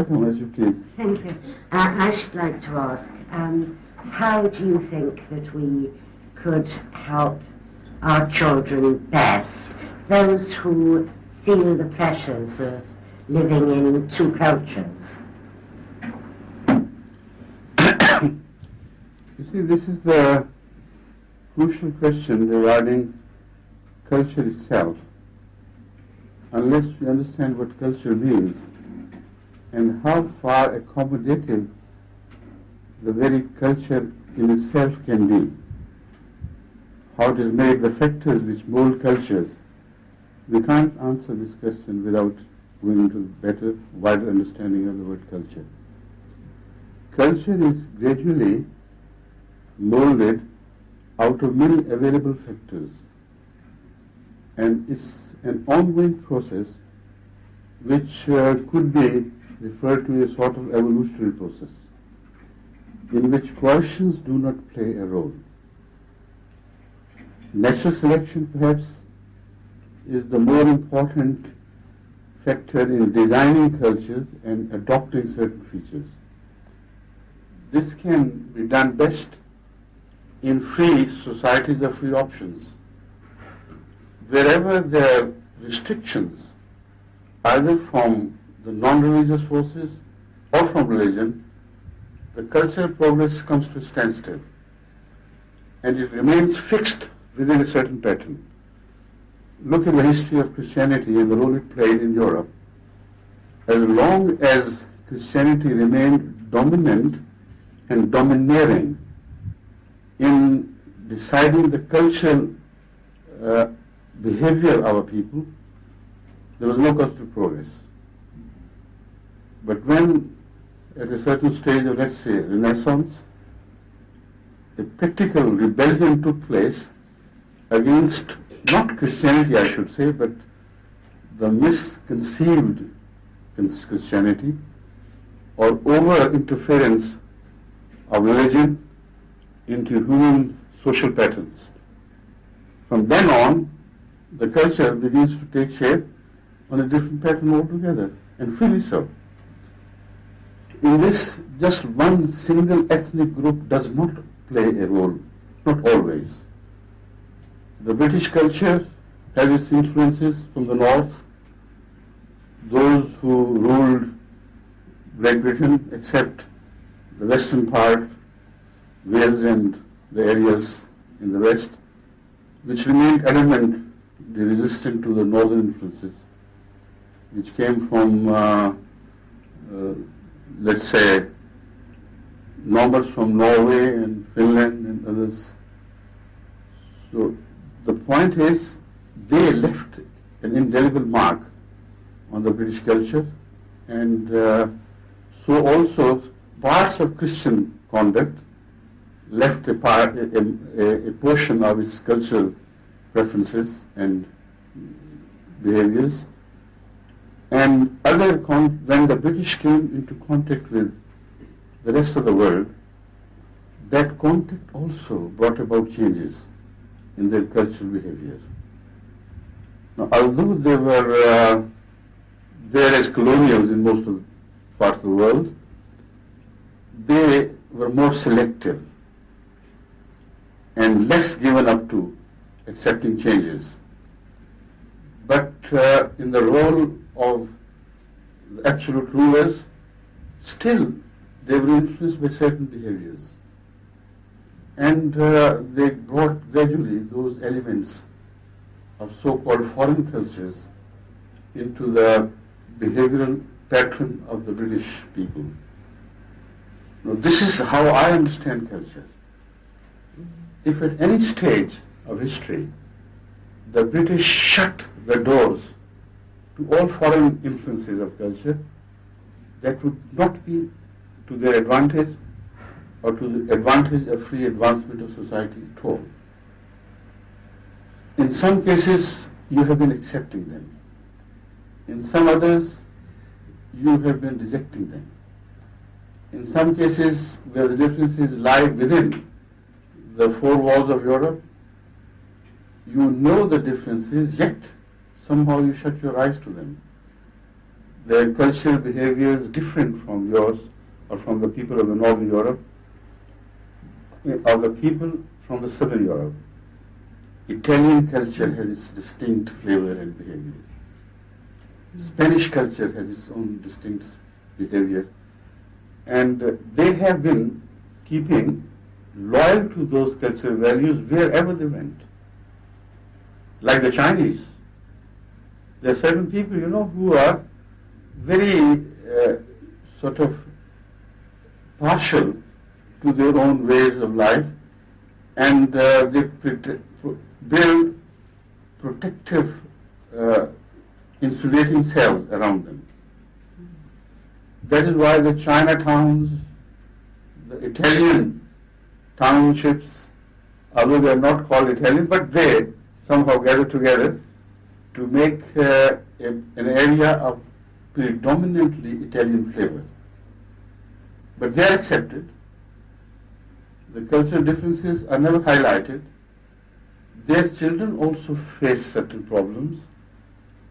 welcome, as you please. Thank you. I should like to ask, how do you think that we could help our children best, those who feel the pressures of living in two cultures? You see, this is the crucial question regarding culture itself. Unless we understand what culture means and how far accommodative the very culture in itself can be, how it is made, the factors which mold cultures, we can't answer this question without going into better, wider understanding of the word culture. Culture is gradually molded out of many available factors, and it's an ongoing process which could be referred to as a sort of evolutionary process in which coercions do not play a role. Natural selection perhaps is the more important factor in designing cultures and adopting certain features. This can be done best in free societies of free options. Wherever there are restrictions, either from the non-religious forces or from religion, the cultural progress comes to a standstill, and it remains fixed within a certain pattern. Look at the history of Christianity and the role it played in Europe. As long as Christianity remained dominant and domineering in deciding the cultural behavior of our people, there was no cultural progress. But when, at a certain stage of, let's say, Renaissance, a practical rebellion took place against, not Christianity I should say, but the misconceived Christianity or over-interference of religion into human social patterns. From then on, the culture begins to take shape on a different pattern altogether, and freely so. In this, just one single ethnic group does not play a role, not always. The British culture has its influences from the north. Those who ruled Great Britain, except the western part, Wales and the areas in the west, which remained adamantly resistant to the northern influences, which came from, let's say, nomads from Norway and Finland and others. So the point is, they left an indelible mark on the British culture, and so also parts of Christian conduct left a portion of its cultural preferences and behaviors. And when the British came into contact with the rest of the world, that contact also brought about changes in their cultural behavior. Now, although they were there as colonials in most of the parts of the world, they were more selective and less given up to accepting changes. But in the role of the absolute rulers, still they were influenced by certain behaviors. And they brought gradually those elements of so-called foreign cultures into the behavioral pattern of the British people. Now, this is how I understand culture. If at any stage of history the British shut the doors to all foreign influences of culture, that would not be to their advantage or to the advantage of free advancement of society at all. In some cases, you have been accepting them. In some others, you have been rejecting them. In some cases, where the differences lie within the four walls of Europe, you know the differences, yet somehow you shut your eyes to them. their cultural behavior is different from yours or from the people of the Northern Europe or the people from the Southern Europe. Italian culture has its distinct flavor and behavior. Spanish culture has its own distinct behavior. And they have been keeping loyal to those cultural values wherever they went. Like the Chinese. There are certain people, who are very sort of partial to their own ways of life, and they build protective insulating cells around them. That is why the Chinatowns, the Italian townships, although they are not called Italian, but they somehow gather together to make an area of predominantly Italian flavor. But they are accepted. The cultural differences are never highlighted. Their children also face certain problems,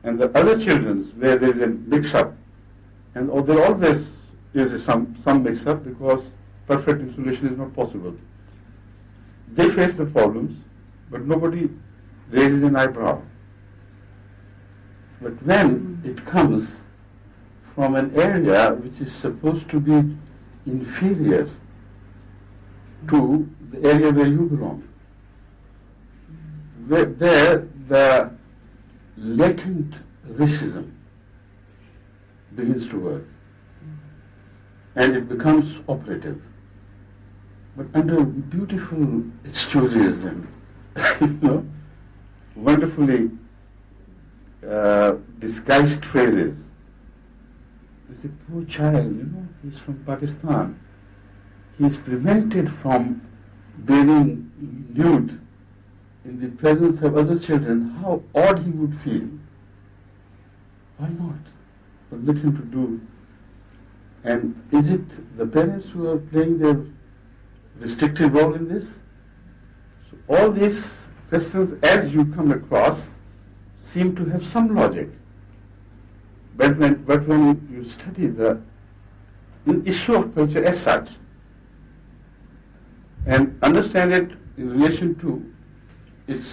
and the other children's where there is a mix-up, and there always is some mix-up because perfect insulation is not possible. They face the problems, but nobody raises an eyebrow. But when it comes from an area which is supposed to be inferior to the area where you belong, there the latent racism begins to work and it becomes operative. But under beautiful excuses and wonderfully disguised phrases, they say, poor child, he's from Pakistan. He's prevented from being nude in the presence of other children. How odd he would feel. Why not? But let him to do. And is it the parents who are playing their restrictive role in this? So all these questions, as you come across, seem to have some logic. But when you study the issue of culture as such, and understand it in relation to its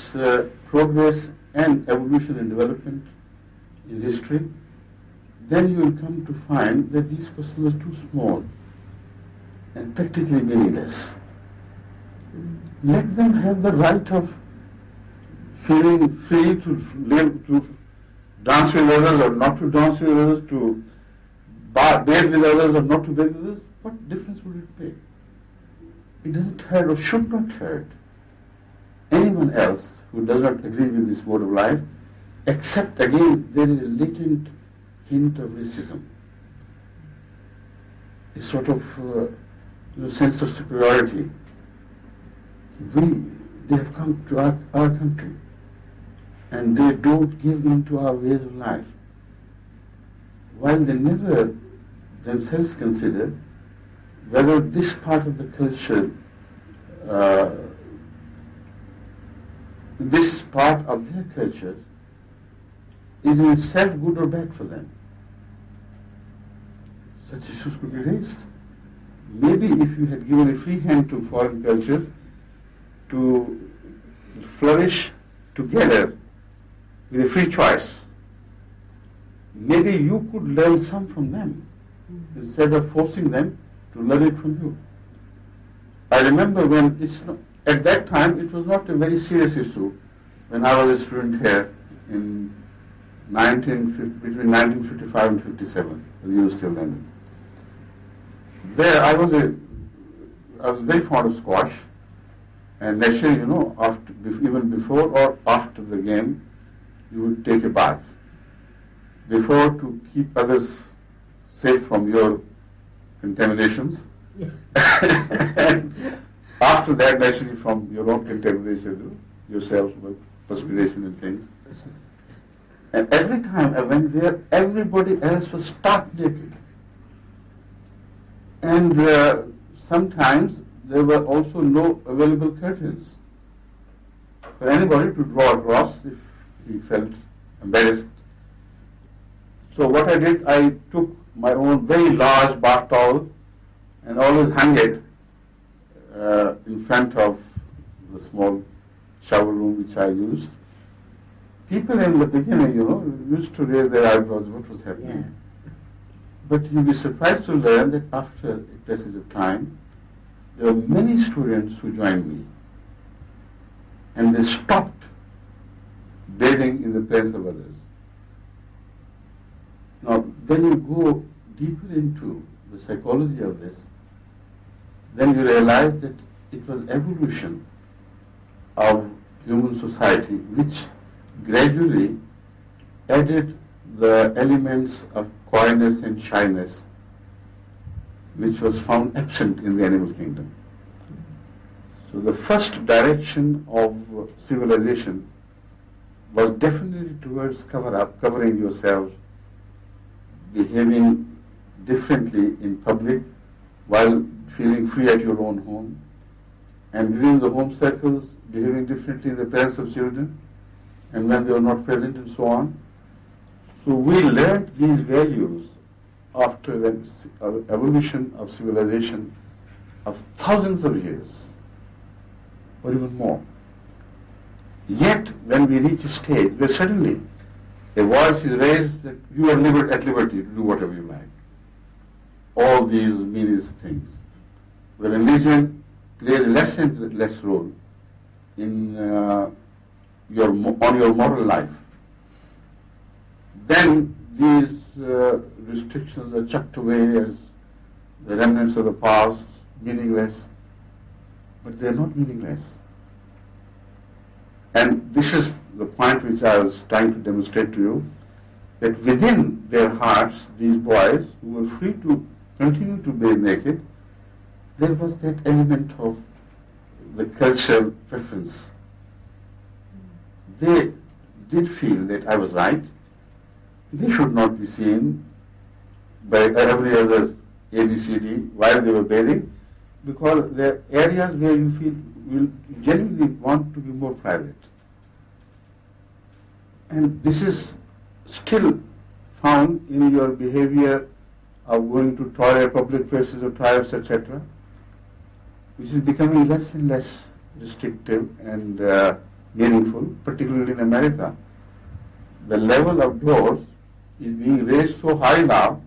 progress and evolution and development in history, then you will come to find that these questions are too small and practically meaningless. Let them have the right of feeling free to live, to dance with others or not to dance with others, to bathe with others or not to bathe with others. What difference would it make? It doesn't hurt or should not hurt anyone else who does not agree with this mode of life, except again there is a latent hint of racism, a sort of sense of superiority. They have come to our country and they don't give in to our ways of life, while they never themselves consider whether this part of the culture, this part of their culture is in itself good or bad for them. Such issues could be raised. Maybe if you had given a free hand to foreign cultures to flourish together with a free choice, maybe you could learn some from them instead of forcing them to learn it from you. I remember when at that time it was not a very serious issue when I was a student here in between 1955 and 57, the University of London. There I was very fond of squash, and naturally, even before or after the game, you would take a bath. Before, to keep others safe from your contaminations, and after that, naturally, from your own contamination, yourself with perspiration and things. And every time I went there, everybody else was stark naked. And sometimes there were also no available curtains for anybody to draw across if he felt embarrassed So what I did, I took my own very large bath towel and always hung it in front of the small shower room which I used. People in the beginning, used to raise their eyebrows, what was happening? Yeah. But you'll be surprised to learn that after a passage of time, there were many students who joined me. And they stopped bathing in the presence of others. Now, when you go deeper into the psychology of this, then you realize that it was evolution of human society which gradually added the elements of coyness and shyness which was found absent in the animal kingdom. So the first direction of civilization was definitely towards covering yourself, behaving differently in public while feeling free at your own home, and within the home circles behaving differently in the presence of children and when they were not present and so on. So we learned these values after the evolution of civilization of thousands of years or even more. Yet when we reach a stage where suddenly a voice is raised that you are at liberty to do whatever you like, all these meaningless things, where religion plays less and less role in your moral life, then these restrictions are chucked away as the remnants of the past, meaningless. But they are not meaningless. And this is the point which I was trying to demonstrate to you, that within their hearts, these boys who were free to continue to bathe naked, there was that element of the cultural preference. They did feel that I was right. They should not be seen by every other ABCD while they were bathing, because there are areas where you feel you genuinely want to be more private. And this is still found in your behavior of going to toilet, public places or toilets, etc., which is becoming less and less restrictive and meaningful, particularly in America. The level of doors is being raised so high now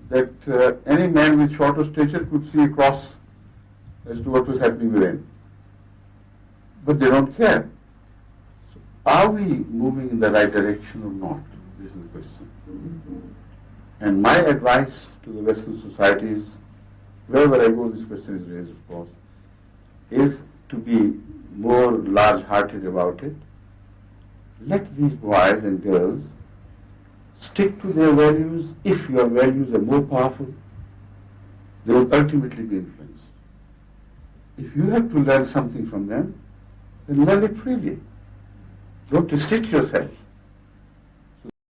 that any man with shorter stature could see across as to what was happening within. But they don't care. So are we moving in the right direction or not? This is the question. And my advice to the Western societies, wherever I go, this question is raised, of course, is to be more large-hearted about it. Let these boys and girls stick to their values. If your values are more powerful, they will ultimately be influenced. If you have to learn something from them, then learn it freely. Don't restrict yourself.